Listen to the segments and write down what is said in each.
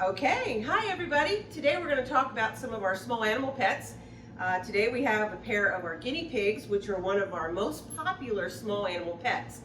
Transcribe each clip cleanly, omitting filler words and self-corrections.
Okay, hi everybody. Today we're going to talk about some of our small animal pets. Today we have a pair of our guinea pigs, which are one of our most popular small animal pets.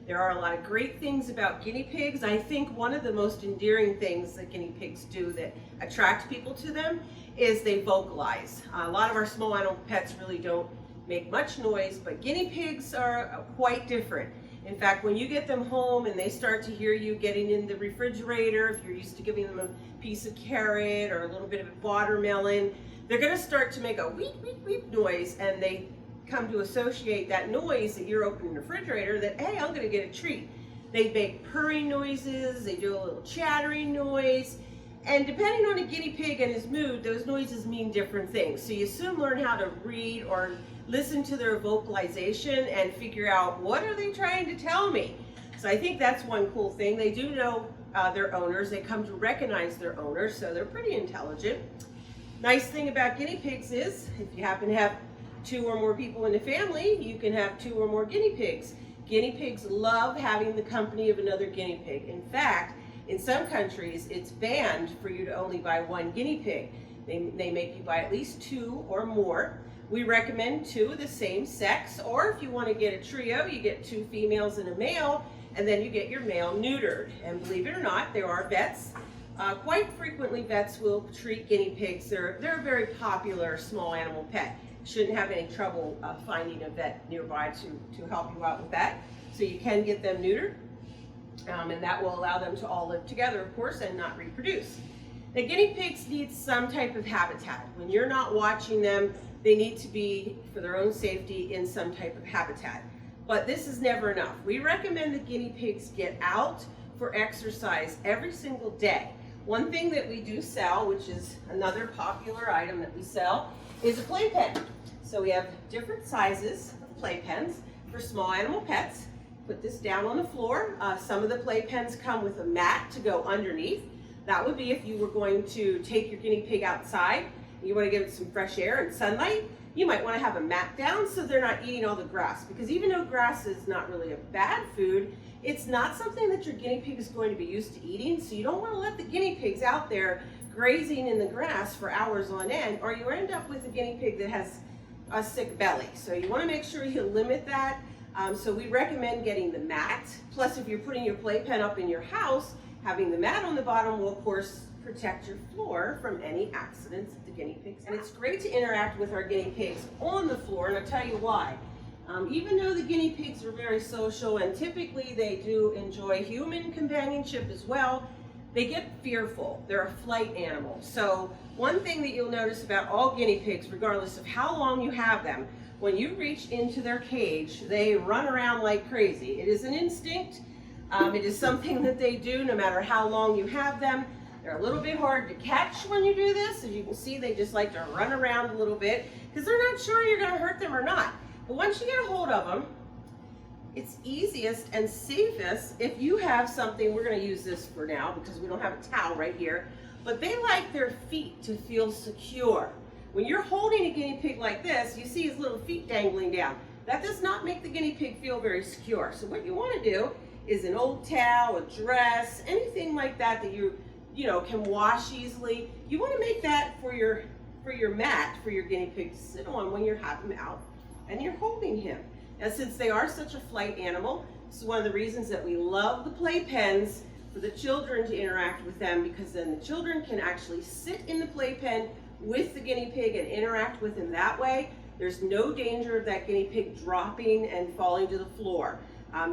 There are a lot of great things about guinea pigs. I think one of the most endearing things that guinea pigs do that attract people to them is they vocalize. A lot of our small animal pets really don't make much noise, but guinea pigs are quite different. In fact, when you get them home and they start to hear you getting in the refrigerator, if you're used to giving them a piece of carrot or a little bit of watermelon, they're going to start to make a weep, weep, weep noise, and they come to associate that noise that you're opening the refrigerator that, hey, I'm going to get a treat. They make purring noises, they do a little chattering noise, and depending on a guinea pig and his mood, those noises mean different things. So you soon learn how to read or listen to their vocalization and figure out, what are they trying to tell me? So I think that's one cool thing. They do know their owners. They come to recognize their owners, so they're pretty intelligent. Nice thing about guinea pigs is, if you happen to have 2 or more people in the family, you can have 2 or more guinea pigs. Guinea pigs love having the company of another guinea pig. In fact, in some countries, it's banned for you to only buy 1 guinea pig. They make you buy at least 2 or more. We recommend 2 of the same sex, or if you want to get a trio, you get 2 females and a male, and then you get your male neutered. And believe it or not, there are vets. Quite frequently, vets will treat guinea pigs. They're a very popular small animal pet. Shouldn't have any trouble finding a vet nearby to help you out with that. So you can get them neutered, and that will allow them to all live together, of course, and not reproduce. Now, guinea pigs need some type of habitat. When you're not watching them, they need to be, for their own safety, in some type of habitat. But this is never enough. We recommend that guinea pigs get out for exercise every single day. One thing that we do sell, which is another popular item that we sell, is a playpen. So we have different sizes of playpens for small animal pets. Put this down on the floor. Some of the playpens come with a mat to go underneath. That would be if you were going to take your guinea pig outside. You want to give it some fresh air and sunlight. You might want to have a mat down so they're not eating all the grass, because even though grass is not really a bad food, it's not something that your guinea pig is going to be used to eating. So you don't want to let the guinea pigs out there grazing in the grass for hours on end, or you end up with a guinea pig that has a sick belly. So you want to make sure you limit that. So we recommend getting the mat. Plus, if you're putting your playpen up in your house, having the mat on the bottom will, of course, protect your floor from any accidents that the guinea pigs have. And it's great to interact with our guinea pigs on the floor, and I'll tell you why. Even though the guinea pigs are very social and typically they do enjoy human companionship as well, they get fearful. They're a flight animal. So one thing that you'll notice about all guinea pigs, regardless of how long you have them, when you reach into their cage, they run around like crazy. It is an instinct. It is something that they do no matter how long you have them. They're a little bit hard to catch when you do this. As you can see, they just like to run around a little bit because they're not sure you're going to hurt them or not. But once you get a hold of them, it's easiest and safest if you have something. We're going to use this for now because we don't have a towel right here, but they like their feet to feel secure. When you're holding a guinea pig like this, you see his little feet dangling down. That does not make the guinea pig feel very secure. So what you want to do is an old towel, a dress, anything like that that you can wash easily. You want to make that for your mat for your guinea pig to sit on when you have him out and you're holding him. Now, since they are such a flight animal, this is one of the reasons that we love the playpens for the children to interact with them, because then the children can actually sit in the playpen with the guinea pig and interact with him that way. There's no danger of that guinea pig dropping and falling to the floor.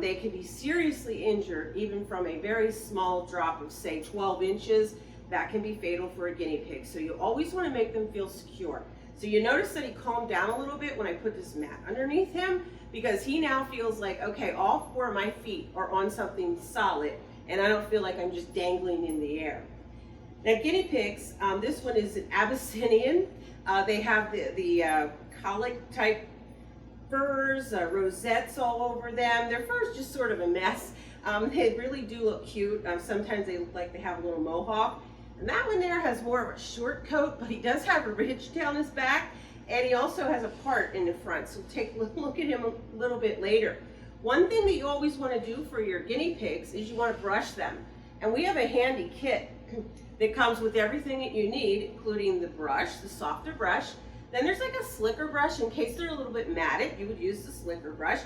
They can be seriously injured even from a very small drop of, say, 12 inches. That can be fatal for a guinea pig. So you always want to make them feel secure. So you notice that he calmed down a little bit when I put this mat underneath him, because he now feels like, okay, all 4 of my feet are on something solid and I don't feel like I'm just dangling in the air. Now, guinea pigs, this one is an Abyssinian. They have the colic type furs, rosettes all over them. Their fur's just sort of a mess. They really do look cute. Sometimes they look like they have a little mohawk. And that one there has more of a short coat, but he does have a ridge down his back, and he also has a part in the front. So take a look at him a little bit later. One thing that you always want to do for your guinea pigs is you want to brush them. And we have a handy kit that comes with everything that you need, including the brush, the softer brush. Then there's like a slicker brush in case they're a little bit matted, you would use the slicker brush.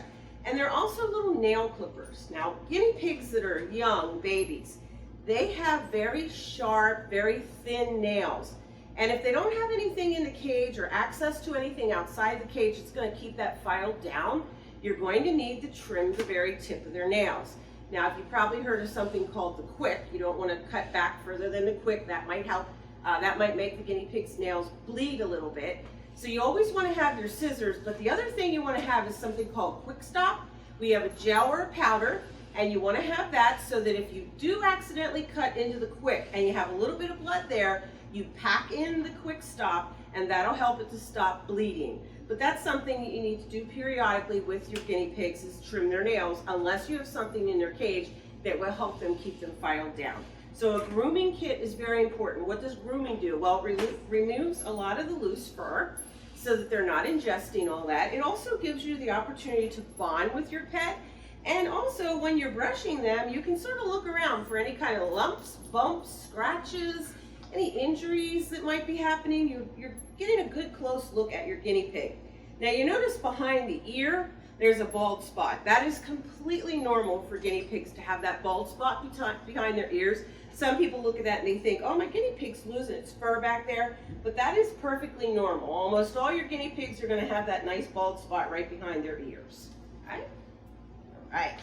And there are also little nail clippers. Now, guinea pigs that are young, babies, they have very sharp, very thin nails. And if they don't have anything in the cage or access to anything outside the cage, it's going to keep that file down. You're going to need to trim the very tip of their nails. Now, if you've probably heard of something called the quick, you don't want to cut back further than the quick. That might help. That might make the guinea pig's nails bleed a little bit. So you always want to have your scissors, but the other thing you want to have is something called quick stop. We have a gel or a powder, and you want to have that so that if you do accidentally cut into the quick and you have a little bit of blood there, you pack in the quick stop, and that'll help it to stop bleeding. But that's something that you need to do periodically with your guinea pigs, is trim their nails, unless you have something in their cage that will help them keep them filed down. So a grooming kit is very important. What does grooming do? Well, it removes a lot of the loose fur so that they're not ingesting all that. It also gives you the opportunity to bond with your pet. And also, when you're brushing them, you can sort of look around for any kind of lumps, bumps, scratches, any injuries that might be happening. You're getting a good close look at your guinea pig. Now, you notice behind the ear, there's a bald spot. That is completely normal for guinea pigs to have that bald spot behind their ears. Some people look at that and they think, oh, my guinea pig's losing its fur back there. But that is perfectly normal. Almost all your guinea pigs are going to have that nice bald spot right behind their ears. Okay? All right.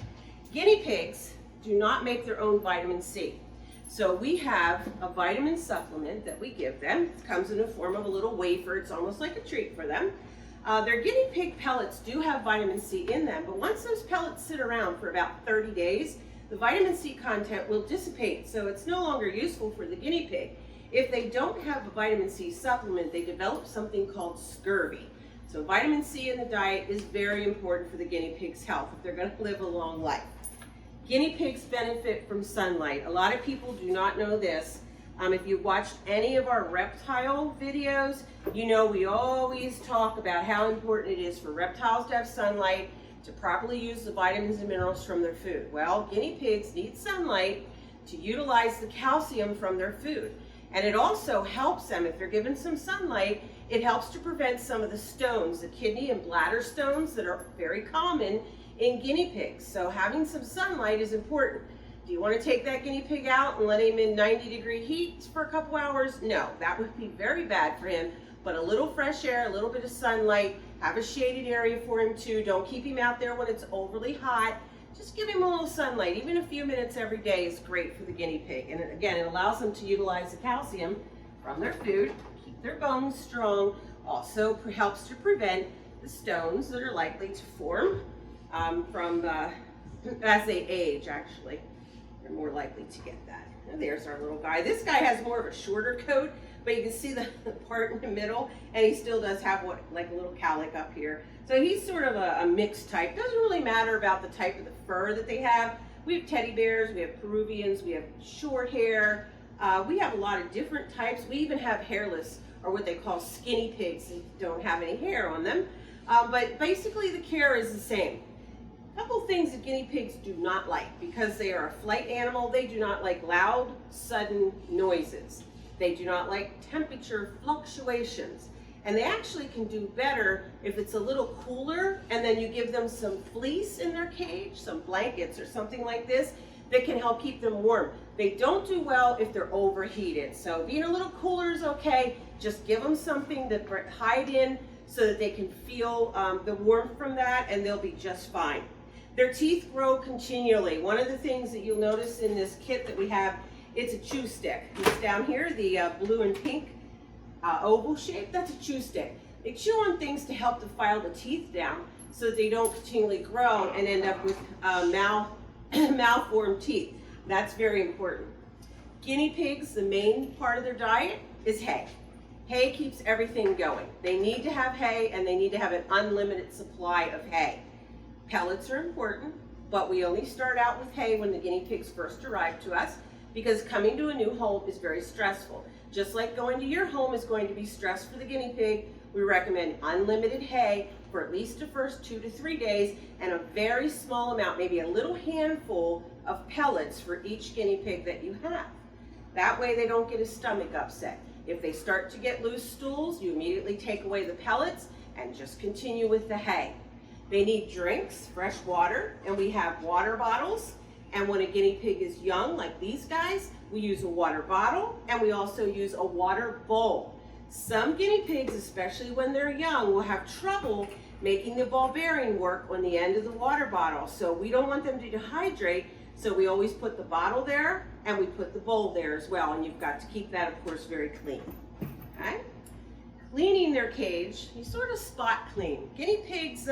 Guinea pigs do not make their own vitamin C. So we have a vitamin supplement that we give them. It comes in the form of a little wafer. It's almost like a treat for them. Their guinea pig pellets do have vitamin C in them, but once those pellets sit around for about 30 days, the vitamin C content will dissipate, so it's no longer useful for the guinea pig. If they don't have a vitamin C supplement, they develop something called scurvy. So vitamin C in the diet is very important for the guinea pig's health if they're going to live a long life. Guinea pigs benefit from sunlight. A lot of people do not know this. If you watched any of our reptile videos, you know we always talk about how important it is for reptiles to have sunlight, to properly use the vitamins and minerals from their food. Well, guinea pigs need sunlight to utilize the calcium from their food. And it also helps them, if they're given some sunlight, it helps to prevent some of the stones, the kidney and bladder stones that are very common in guinea pigs. So having some sunlight is important. Do you want to take that guinea pig out and let him in 90-degree heat for a couple hours? No, that would be very bad for him. But a little fresh air, a little bit of sunlight, have a shaded area for him too. Don't keep him out there when it's overly hot. Just give him a little sunlight. Even a few minutes every day is great for the guinea pig. And again, it allows them to utilize the calcium from their food, keep their bones strong. Also helps to prevent the stones that are likely to form as they age, actually. They're more likely to get that. And there's our little guy. This guy has more of a shorter coat, but you can see the part in the middle, and he still does have like a little cowlick up here. So he's sort of a mixed type. Doesn't really matter about the type of the fur that they have. We have teddy bears, we have Peruvians, we have short hair. We have a lot of different types. We even have hairless, or what they call skinny pigs, that don't have any hair on them. But basically the care is the same. A couple things that guinea pigs do not like, because they are a flight animal. They do not like loud, sudden noises. They do not like temperature fluctuations. And they actually can do better if it's a little cooler and then you give them some fleece in their cage, some blankets or something like this that can help keep them warm. They don't do well if they're overheated. So being a little cooler is okay. Just give them something to hide in so that they can feel the warmth from that, and they'll be just fine. Their teeth grow continually. One of the things that you'll notice in this kit that we have, it's a chew stick. It's down here, the blue and pink oval shape, that's a chew stick. They chew on things to help to file the teeth down so that they don't continually grow and end up with malformed teeth. That's very important. Guinea pigs, the main part of their diet is hay. Hay keeps everything going. They need to have hay, and they need to have an unlimited supply of hay. Pellets are important, but we only start out with hay when the guinea pigs first arrive to us, because coming to a new home is very stressful. Just like going to your home is going to be stress for the guinea pig, we recommend unlimited hay for at least the first 2 to 3 days, and a very small amount, maybe a little handful of pellets for each guinea pig that you have. That way they don't get his stomach upset. If they start to get loose stools, you immediately take away the pellets and just continue with the hay. They need drinks, fresh water, and we have water bottles. And when a guinea pig is young, like these guys, we use a water bottle, and we also use a water bowl. Some guinea pigs, especially when they're young, will have trouble making the ball bearing work on the end of the water bottle. So we don't want them to dehydrate, so we always put the bottle there, and we put the bowl there as well, and you've got to keep that, of course, very clean. Okay? Cleaning their cage, you sort of spot clean. Guinea pigs,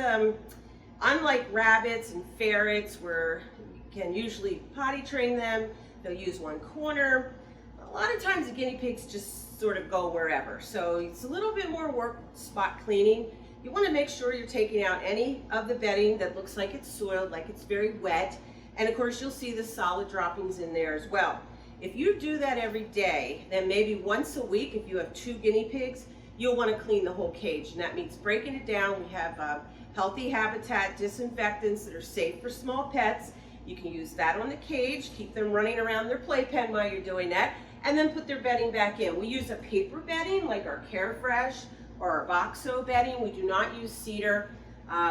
unlike rabbits and ferrets, where you can usually potty train them, they'll use one corner. A lot of times the guinea pigs just sort of go wherever. So it's a little bit more work spot cleaning. You want to make sure you're taking out any of the bedding that looks like it's soiled, like it's very wet. And of course you'll see the solid droppings in there as well. If you do that every day, then maybe once a week, if you have 2 guinea pigs, you'll want to clean the whole cage. And that means breaking it down. We have healthy habitat disinfectants that are safe for small pets. You can use that on the cage, keep them running around their playpen while you're doing that, and then put their bedding back in. We use a paper bedding like our Carefresh or our Boxo bedding. We do not use cedar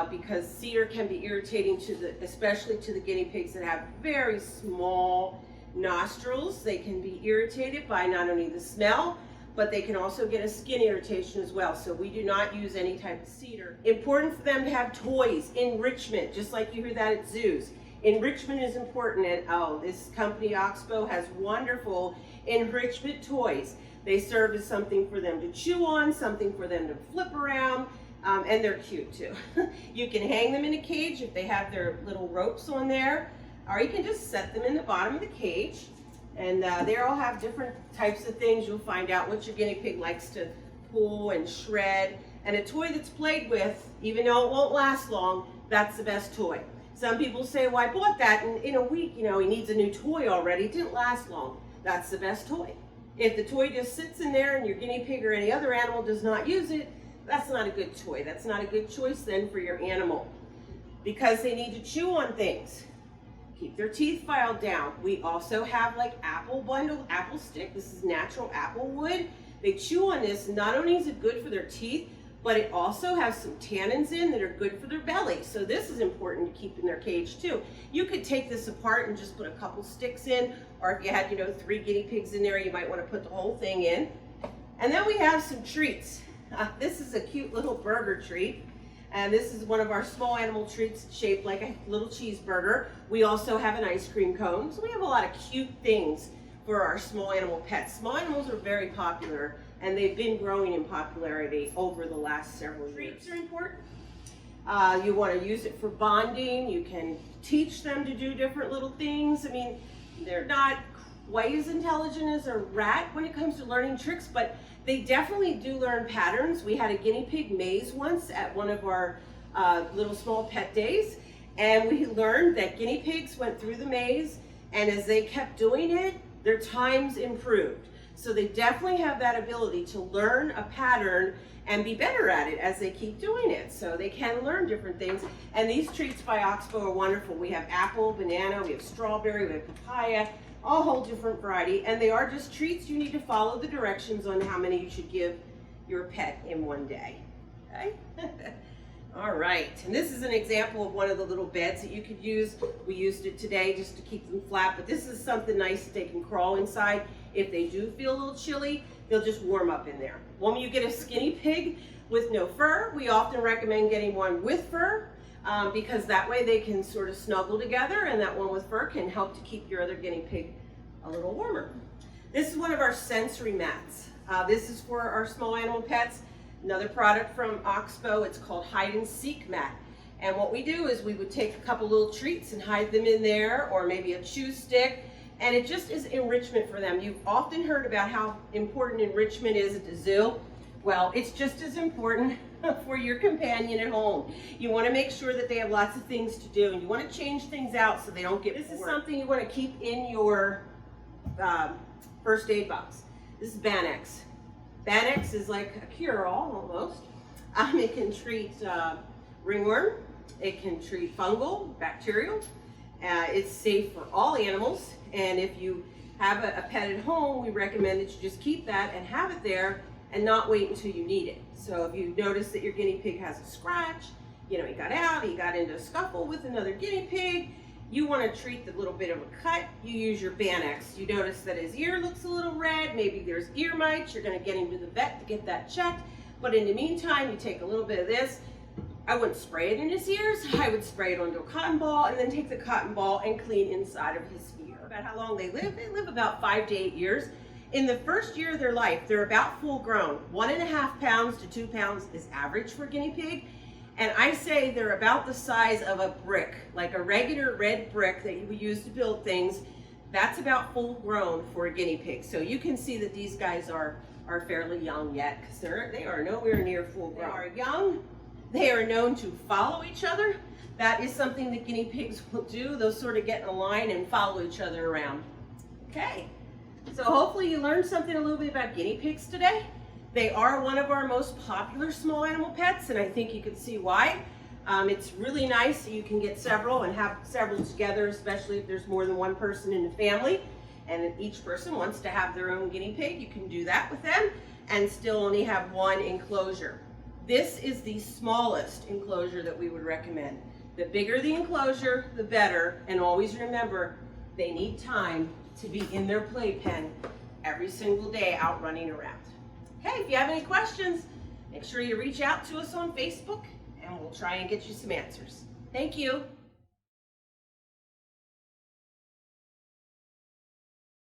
because cedar can be irritating especially to the guinea pigs that have very small nostrils. They can be irritated by not only the smell, but they can also get a skin irritation as well. So we do not use any type of cedar. Important for them to have toys, enrichment, just like you hear that at zoos. Enrichment is important, and this company Oxbow has wonderful enrichment toys. They serve as something for them to chew on, something for them to flip around, and they're cute too. You can hang them in a cage if they have their little ropes on there, or you can just set them in the bottom of the cage. And they all have different types of things. You'll find out what your guinea pig likes to pull and shred. And a toy that's played with, even though it won't last long, that's the best toy. Some people say, well, I bought that and in a week, he needs a new toy already. It didn't last long. That's the best toy. If the toy just sits in there and your guinea pig or any other animal does not use it, that's not a good toy. That's not a good choice then for your animal, because they need to chew on things. Keep their teeth filed down. We also have like apple stick. This is natural apple wood. They chew on this. Not only is it good for their teeth, but it also has some tannins in that are good for their belly. So this is important to keep in their cage too. You could take this apart and just put a couple sticks in, or if you had 3 guinea pigs in there, you might want to put the whole thing in. And then we have some treats. This is a cute little burger treat. And this is one of our small animal treats shaped like a little cheeseburger. We also have an ice cream cone. So we have a lot of cute things for our small animal pets. Small animals are very popular, and they've been growing in popularity over the last several years. Treats are important. You want to use it for bonding. You can teach them to do different little things. I mean, they're not quite as intelligent as a rat when it comes to learning tricks, but they definitely do learn patterns. We had a guinea pig maze once at one of our little small pet days, and we learned that guinea pigs went through the maze, and as they kept doing it, their times improved. So they definitely have that ability to learn a pattern and be better at it as they keep doing it. So they can learn different things. And these treats by Oxbow are wonderful. We have apple, banana, we have strawberry, we have papaya, a whole different variety. And they are just treats. You need to follow the directions on how many you should give your pet in one day. Okay? All right, and this is an example of one of the little beds that you could use. We used it today just to keep them flat, but this is something nice that they can crawl inside. If they do feel a little chilly, they'll just warm up in there. When you get a skinny pig with no fur, we often recommend getting one with fur because that way they can sort of snuggle together, and that one with fur can help to keep your other guinea pig a little warmer. This is one of our sensory mats. This is for our small animal pets. Another product from Oxbow, it's called Hide and Seek Mat. And what we do is we would take a couple little treats and hide them in there, or maybe a chew stick, and it just is enrichment for them. You've often heard about how important enrichment is at the zoo. Well, it's just as important for your companion at home. You want to make sure that they have lots of things to do, and you want to change things out so they don't get bored. This is something you want to keep in your first aid box. This is Bannex. Bannex is like a cure-all almost. It can treat ringworm, it can treat fungal, bacterial. It's safe for all animals, and if you have a pet at home, we recommend that you just keep that and have it there and not wait until you need it. So if you notice that your guinea pig has a scratch, you know, he got out, he got into a scuffle with another guinea pig, you want to treat the little bit of a cut, you use your Banax. You notice that his ear looks a little red, maybe there's ear mites, you're going to get him to the vet to get that checked. But in the meantime, you take a little bit of this. I wouldn't spray it in his ears, I would spray it onto a cotton ball and then take the cotton ball and clean inside of his ear. About how long they live about 5 to 8 years. In the first year of their life, they're about full grown. 1.5 pounds to 2 pounds is average for a guinea pig. And I say they're about the size of a brick, like a regular red brick that you would use to build things. That's about full grown for a guinea pig. So you can see that these guys are fairly young yet, because they are nowhere near full grown. They are young. They are known to follow each other. That is something that guinea pigs will do. They'll sort of get in a line and follow each other around. Okay, so hopefully you learned something a little bit about guinea pigs today. They are one of our most popular small animal pets, and I think you can see why. It's really nice that you can get several and have several together, especially if there's more than one person in the family, and each person wants to have their own guinea pig. You can do that with them and still only have one enclosure. This is the smallest enclosure that we would recommend. The bigger the enclosure, the better, and always remember, they need time to be in their playpen every single day out running around. Okay, if you have any questions, make sure you reach out to us on Facebook and we'll try and get you some answers. Thank you.